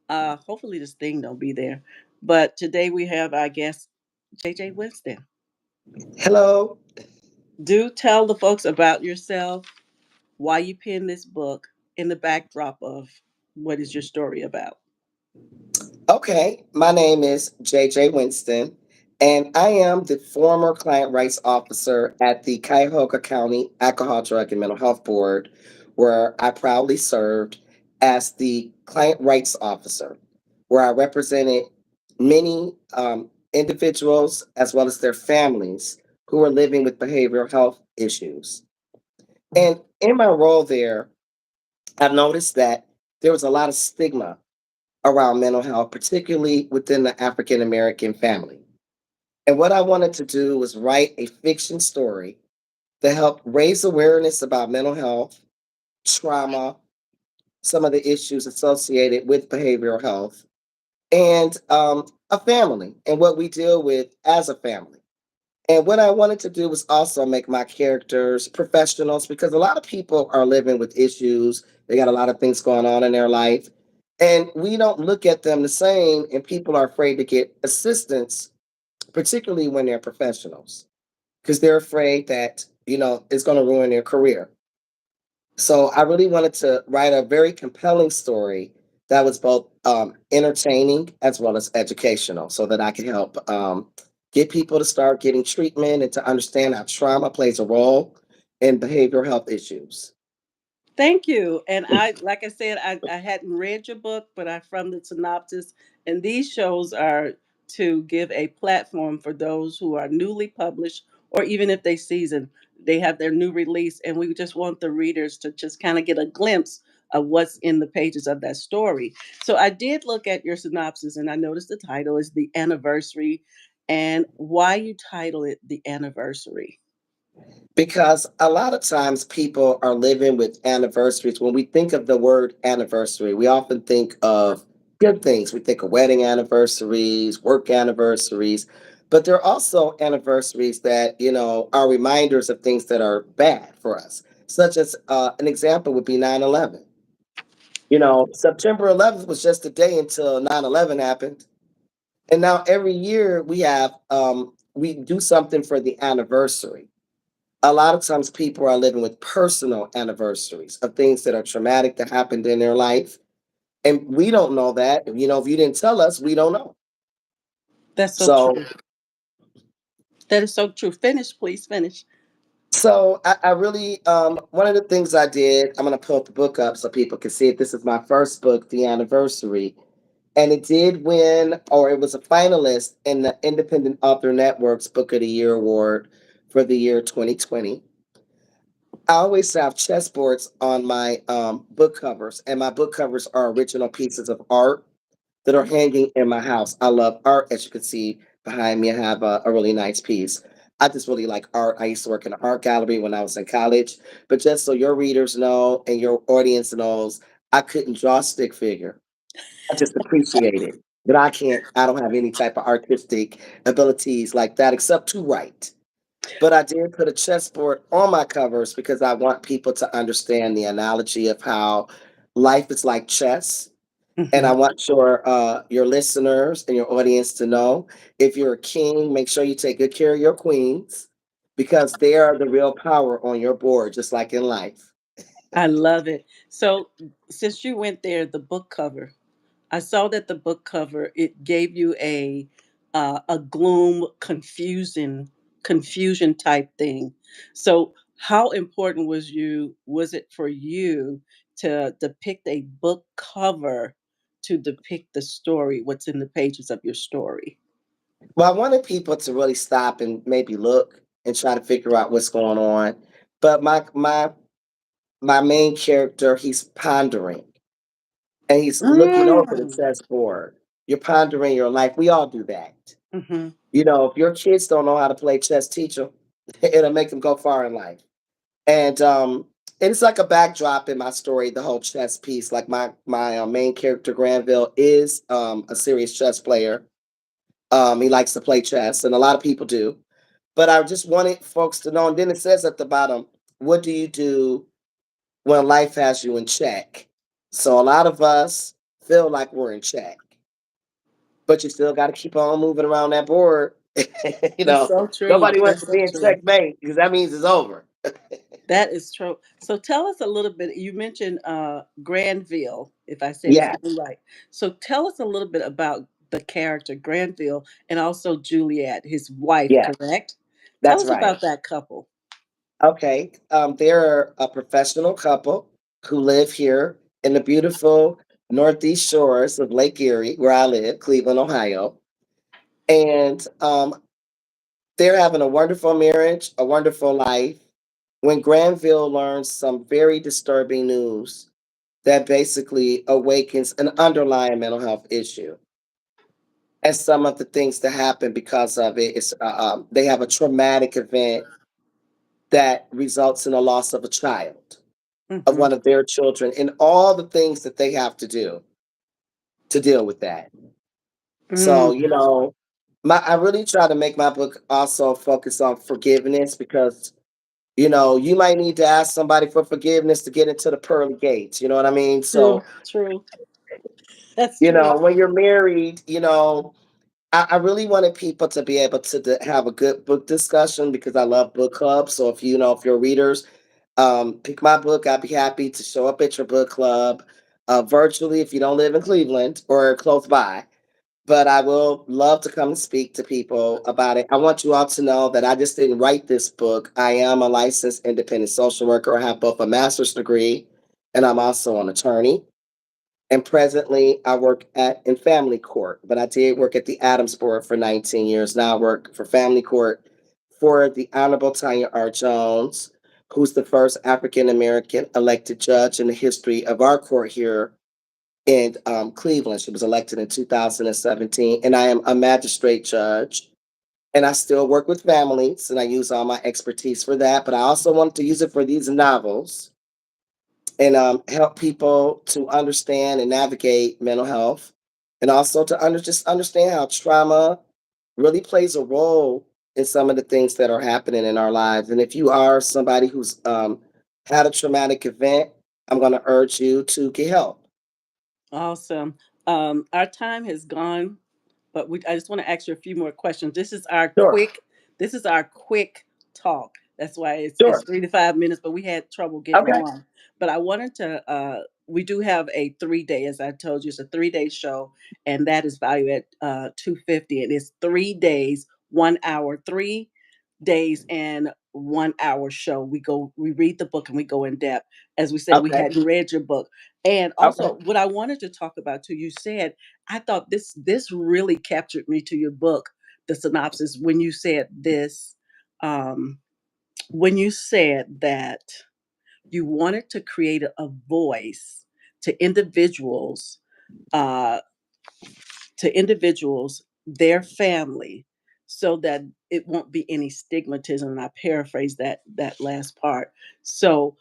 Hopefully this thing don't be there. But today we have our guest, J.J. Winston. Hello. Do tell the folks about yourself, why you penned this book, in the backdrop of what is your story about. Okay, my name is J.J. Winston, and I am the former client rights officer at the Cuyahoga County Alcohol, Drug, and Mental Health Board, where I proudly served as the client rights officer, where I represented many individuals as well as their families who are living with behavioral health issues. And in my role there, I've noticed that there was a lot of stigma around mental health, particularly within the African American family. And what I wanted to do was write a fiction story to help raise awareness about mental health, trauma, some of the issues associated with behavioral health, and a family and what we deal with as a family. And what I wanted to do was also make my characters professionals because a lot of people are living with issues. They got a lot of things going on in their life. And we don't look at them the same, and people are afraid to get assistance, particularly when they're professionals, because they're afraid that, it's going to ruin their career. So I really wanted to write a very compelling story that was both entertaining as well as educational so that I can help get people to start getting treatment and to understand how trauma plays a role in behavioral health issues. Thank you. And like I said, I hadn't read your book, but I from the synopsis. And these shows are to give a platform for those who are newly published, or even if they season, they have their new release. And we just want the readers to just kind of get a glimpse of what's in the pages of that story. So I did look at your synopsis, and I noticed the title is The Anniversary, and why you title it The Anniversary. Because a lot of times people are living with anniversaries. When we think of the word anniversary, we often think of good things. We think of wedding anniversaries, work anniversaries, but there are also anniversaries that, are reminders of things that are bad for us, such as an example would be 9/11. September 11th was just a day until 9/11 happened. And now every year we do something for the anniversary. A lot of times people are living with personal anniversaries of things that are traumatic that happened in their life. And we don't know that. If you didn't tell us, we don't know. That's so So true. That is so true. Finish, please finish. so I really one of the things I did, I'm gonna pull the book up so people can see it. This is my first book, The Anniversary. And it did win, or it was a finalist in the Independent Author Network's Book of the Year Award for the year 2020. I always have chessboards on my book covers, and my book covers are original pieces of art that are hanging in my house. I love art, as you can see behind me. I have a really nice piece. I just really like art. I used to work in an art gallery when I was in college. But just so your readers know and your audience knows, I couldn't draw a stick figure. I just appreciate it. But I don't have any type of artistic abilities like that except to write. But I did put a chessboard on my covers because I want people to understand the analogy of how life is like chess. And I Mhm. want your listeners and your audience to know if you're a king, make sure you take good care of your queens because they are the real power on your board, just like in life. I love it. So, since you went there, the book cover, I saw that the book cover it gave you a gloom, confusion type thing. So, how important was it for you to depict a book cover to depict the story, what's in the pages of your story? Well, I wanted people to really stop and maybe look and try to figure out what's going on. But my main character, he's pondering and he's looking over the Mm. chessboard. You're pondering your life. We all do that. Hmm. If your kids don't know how to play chess, teach them. It'll make them go far in life. And it's like a backdrop in my story, the whole chess piece. Like my main character Granville is a serious chess player. He likes to play chess, and a lot of people do. But I just wanted folks to know. And then it says at the bottom, "What do you do when life has you in check?" So a lot of us feel like we're in check. But you still got to keep on moving around that board. you That's know, so true. nobody wants That's to so be in true. checkmate because that means it's over. That is true. So tell us a little bit. You mentioned Granville, if I said his Yeah, name right. So tell us a little bit about the character Granville and also Juliet, his wife, yeah, correct? Tell that's us right. about that couple. Okay, they're a professional couple who live here in the beautiful northeast shores of Lake Erie, where I live, Cleveland, Ohio. And they're having a wonderful marriage, a wonderful life. When Granville learns some very disturbing news that basically awakens an underlying mental health issue. And some of the things that happen because of it is they have a traumatic event that results in the loss of a child, of Hmm. one of their children, and all the things that they have to do to deal with that. So, Mm. I really try to make my book also focus on forgiveness because, you might need to ask somebody for forgiveness to get into the pearly gates. You know what I mean? True, So, true. That's true. when you're married, I really wanted people to be able to have a good book discussion because I love book clubs. So if you're readers, pick my book. I'd be happy to show up at your book club virtually if you don't live in Cleveland or close by. But I will love to come and speak to people about it. I want you all to know that I just didn't write this book. I am a licensed independent social worker. I have both a master's degree and I'm also an attorney. And presently, I work in family court, but I did work at the Adams Board for 19 years. Now I work for family court for the Honorable Tanya R. Jones, who's the first African American elected judge in the history of our court here in Cleveland. She was elected in 2017, and I am a magistrate judge. And I still work with families, and I use all my expertise for that. But I also wanted to use it for these novels and help people to understand and navigate mental health, and also to just understand how trauma really plays a role in some of the things that are happening in our lives. And if you are somebody who's had a traumatic event, I'm going to urge you to get help. Awesome. Our time has gone, but I just want to ask you a few more questions. Sure. This is our quick talk. That's why it's Sure. 3 to 5 minutes, but we had trouble getting Okay. on. But I wanted to we do have a 3 day, as I told you, it's a 3 day show, and that is valued at 250. And it's 3 days, 1 hour, 3 days and 1 hour show. We read the book and we go in depth. As we said, we Okay. hadn't read your book. And Okay. also what I wanted to talk about too, you said, I thought this really captured me to your book, the synopsis, um, when you said that you wanted to create a voice to uh, individuals, their family, so that it won't be any stigmatism. And I paraphrase that last part. So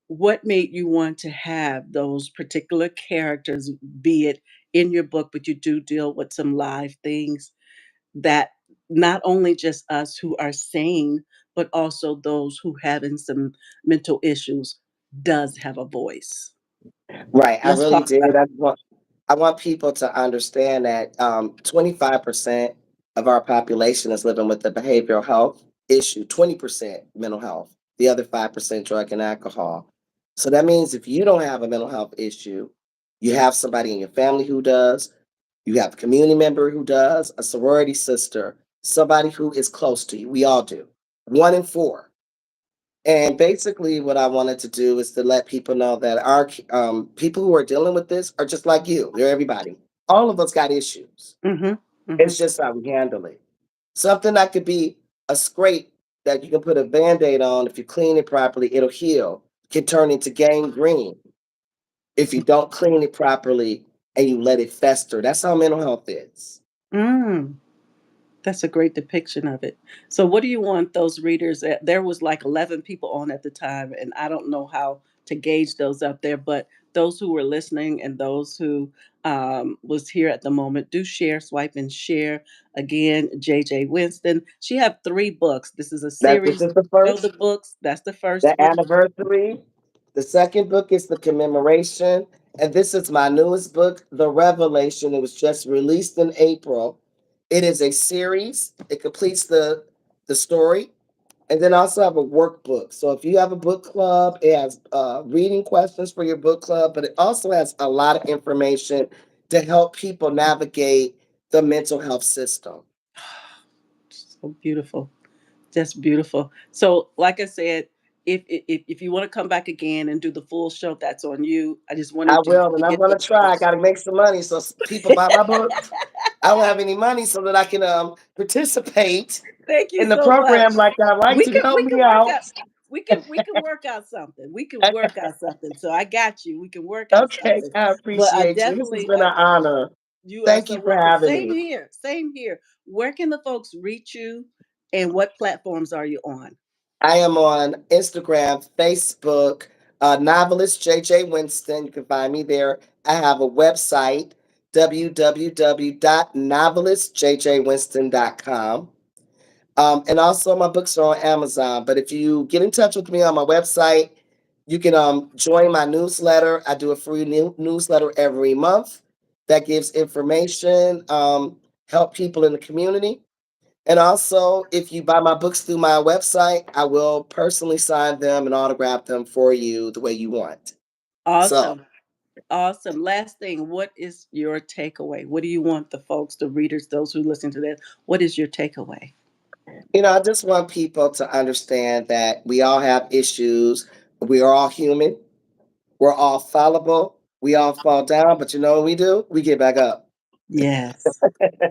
what made you want to have those particular characters, be it in your book, but you do deal with some live things that not only just us who are sane, but also those who having some mental issues does have a voice. Right. I Let's really talk about did. I want people to understand that 25% of our population is living with a behavioral health issue, 20% mental health, the other 5% drug and alcohol. So that means if you don't have a mental health issue, you have somebody in your family who does, you have a community member who does, a sorority sister, somebody who is close to you. We all do. One in four. And basically, what I wanted to do is to let people know that our people who are dealing with this are just like you. They're everybody. All of us got issues. it. Hmm. It's just how we handle it. Something that could be a scrape that you can put a band aid on. If you clean it properly, it'll heal. Can turn into gangrene if you don't clean it properly and you let it fester. That's how mental health is. Mm. That's a great depiction of it. So what do you want those readers there was like 11 people on at the time, and I don't know how to gauge those up there, but those who were listening and those who was here at the moment, do share, swipe and share. Again, JJ Winston. She have 3 books. This is a That this series. is the Show first, the books. That's the first the one. anniversary. The second book is The Commemoration. And this is my newest book, The Revelation. It was just released in April. It is a series. It completes the story. And then I also have a workbook. So if you have a book club, it has reading questions for your book club, but it also has a lot of information to help people navigate the mental health system. So beautiful. Just beautiful. So, like I said, if you want to come back again and do the full show, that's on you. I just I wanted you will, to and I'm get going the to try. I information. got to make some money so people buy my books. I don't have any money so that I can participate Thank you in the so much. program like I like to help We me can work out. out we can work out something. We can work out something. So I got you. We can work out Okay, something. I But I appreciate you. This has definitely been an honor. you are Thank so you for welcome. having Same me. here. Same here. Where can the folks reach you and what platforms are you on? I am on Instagram, Facebook, Novelist J.J. Winston. You can find me there. I have a website, www.novelistjjwinston.com. And also, my books are on Amazon. But if you get in touch with me on my website, you can join my newsletter. I do a free newsletter every month that gives information, help people in the community. And also, if you buy my books through my website, I will personally sign them and autograph them for you the way you want. So, Awesome. Awesome. Last thing, what is your takeaway? What do you want the folks, the readers, those who listen to this? What is your takeaway? I just want people to understand that we all have issues. We are all human. We're all fallible. We all fall down, but you know what we do? We get back up. Yes.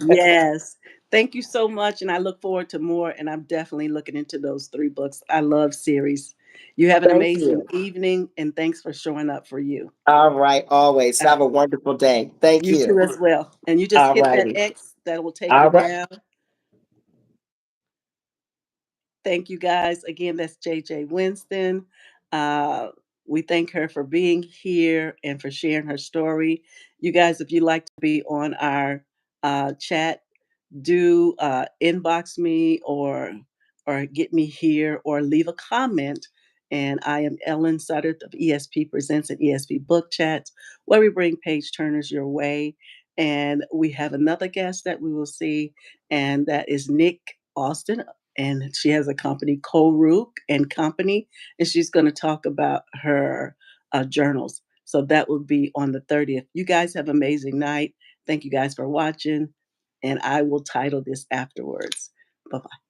Yes. Thank you so much. And I look forward to more. And I'm definitely looking into those three books. I love series. You have an Thank amazing you. evening. And thanks for showing up for you. All right, always. Have a wonderful day. Thank You too you. as well. And you just All hit that righty. X that will take you All right. down. Thank you guys. Again, that's JJ Winston. Uh, we thank her for being here and for sharing her story. You guys, if you'd like to be on our chat, do inbox me or get me here or leave a comment. And I am Ellen Sutter of ESP Presents and ESP Book Chats, where we bring page turners your way. And we have another guest that we will see, and that is Nick Austin. And she has a company, Korup and Company, and she's going to talk about her journals. So that will be on the 30th. You guys have an amazing night. Thank you guys for watching, and I will title this afterwards. Bye bye.